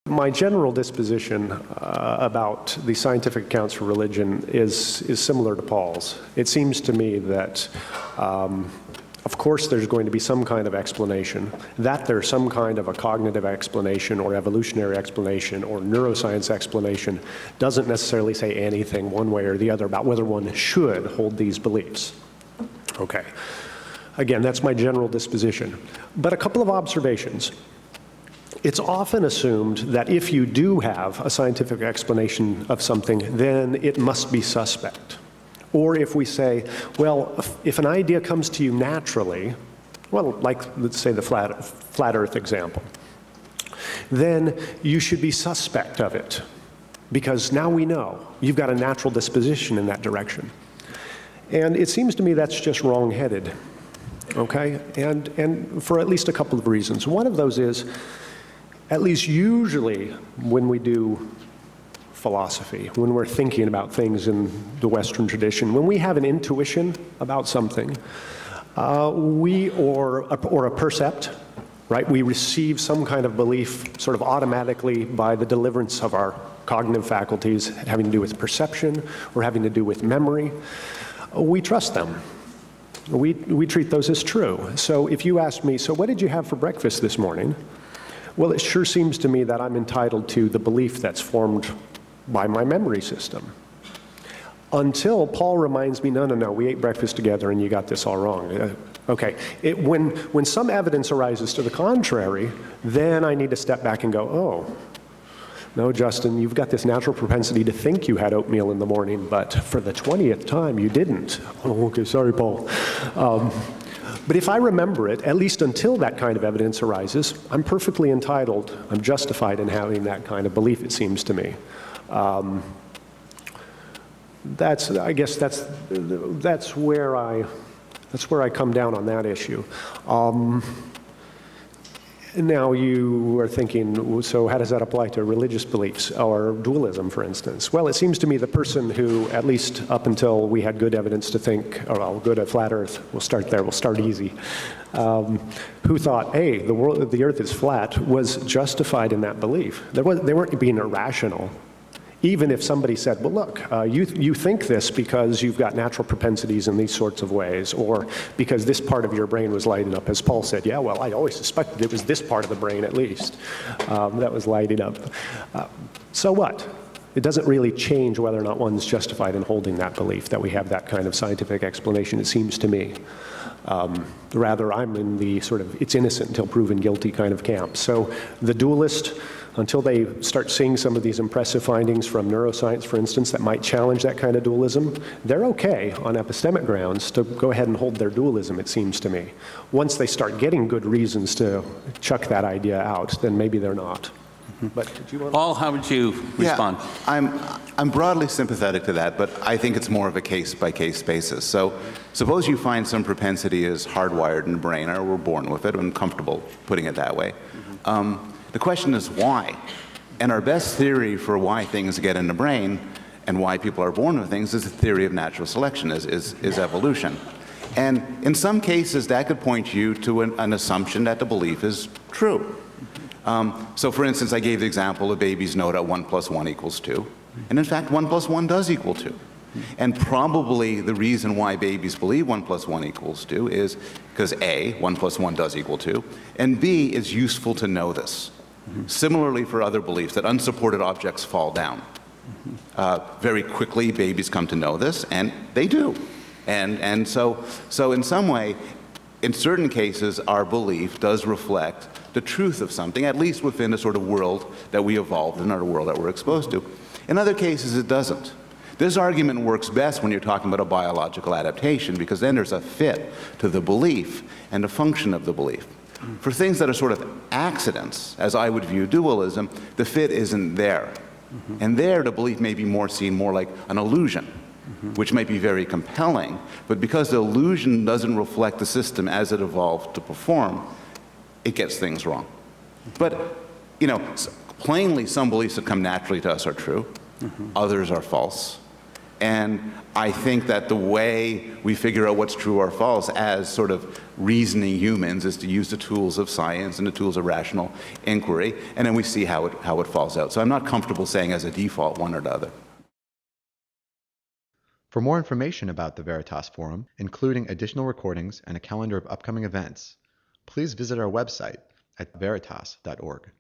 My general disposition about the scientific accounts for religion is similar to Paul's. It seems to me that, of course, there's going to be some kind of explanation, that there's some kind of a cognitive explanation or evolutionary explanation or neuroscience explanation doesn't necessarily say anything one way or the other about whether one should hold these beliefs. Okay. Again, that's my general disposition. But a couple of observations. It's often assumed that if you do have a scientific explanation of something, then it must be suspect. Or if we say, well, if an idea comes to you naturally, well, like let's say the flat Earth example, then you should be suspect of it, because now we know you've got a natural disposition in that direction. And it seems to me that's just wrong-headed, okay? And for at least a couple of reasons. One of those is, at least usually when we do philosophy, when we're thinking about things in the Western tradition, when we have an intuition about something, or a percept, right? We receive some kind of belief sort of automatically by the deliverance of our cognitive faculties having to do with perception or having to do with memory. We trust them. We treat those as true. So if you ask me, so what did you have for breakfast this morning? Well, it sure seems to me that I'm entitled to the belief that's formed by my memory system. Until Paul reminds me, no, we ate breakfast together and you got this all wrong. Okay, when some evidence arises to the contrary, then I need to step back and go, oh, no, Justin, you've got this natural propensity to think you had oatmeal in the morning, but for the 20th time you didn't. Oh, okay, sorry, Paul. But if I remember it, at least until that kind of evidence arises, I'm perfectly entitled, I'm justified in having that kind of belief, it seems to me. I guess that's where I come down on that issue. Now you are thinking, so how does that apply to religious beliefs or dualism, for instance? Well, it seems to me the person who, at least up until we had good evidence to think, oh, well, good at flat Earth, we'll start there, we'll start easy, who thought, hey, the Earth is flat, was justified in that belief. They weren't being irrational. Even if somebody said, well, look, you think this because you've got natural propensities in these sorts of ways, or because this part of your brain was lighting up. As Paul said, yeah, well, I always suspected it was this part of the brain, at least, that was lighting up. So what? It doesn't really change whether or not one's justified in holding that belief, that we have that kind of scientific explanation, it seems to me. Rather, I'm in the sort of, it's innocent until proven guilty kind of camp. So the dualist, until they start seeing some of these impressive findings from neuroscience, for instance, that might challenge that kind of dualism, they're okay on epistemic grounds to go ahead and hold their dualism, it seems to me. Once they start getting good reasons to chuck that idea out, then maybe they're not. But did you want to... Paul, how would you respond? Yeah, I'm broadly sympathetic to that, but I think it's more of a case-by-case basis. So suppose you find some propensity is hardwired in the brain, or we're born with it, I'm comfortable putting it that way. The question is why? And our best theory for why things get in the brain and why people are born with things is the theory of natural selection, is evolution. And in some cases, that could point you to an assumption that the belief is true. So for instance, I gave the example of babies know that 1 + 1 = 2. And in fact, 1 + 1 does equal 2. And probably the reason why babies believe 1 + 1 = 2 is because A, 1 + 1 does equal 2, and B, it's useful to know this. Similarly for other beliefs, that unsupported objects fall down. Very quickly, babies come to know this, and they do. And so in some way, in certain cases, our belief does reflect the truth of something, at least within the sort of world that we evolved in, or the world that we're exposed to. In other cases, it doesn't. This argument works best when you're talking about a biological adaptation, because then there's a fit to the belief and the function of the belief. For things that are sort of accidents, as I would view dualism, the fit isn't there. And there, the belief may be seen more like an illusion, which might be very compelling, but because the illusion doesn't reflect the system as it evolved to perform, it gets things wrong. But, you know, plainly some beliefs that come naturally to us are true, others are false. And I think that the way we figure out what's true or false as sort of reasoning humans is to use the tools of science and the tools of rational inquiry, and then we see how it falls out. So I'm not comfortable saying as a default one or the other. For more information about the Veritas Forum, including additional recordings and a calendar of upcoming events, please visit our website at veritas.org.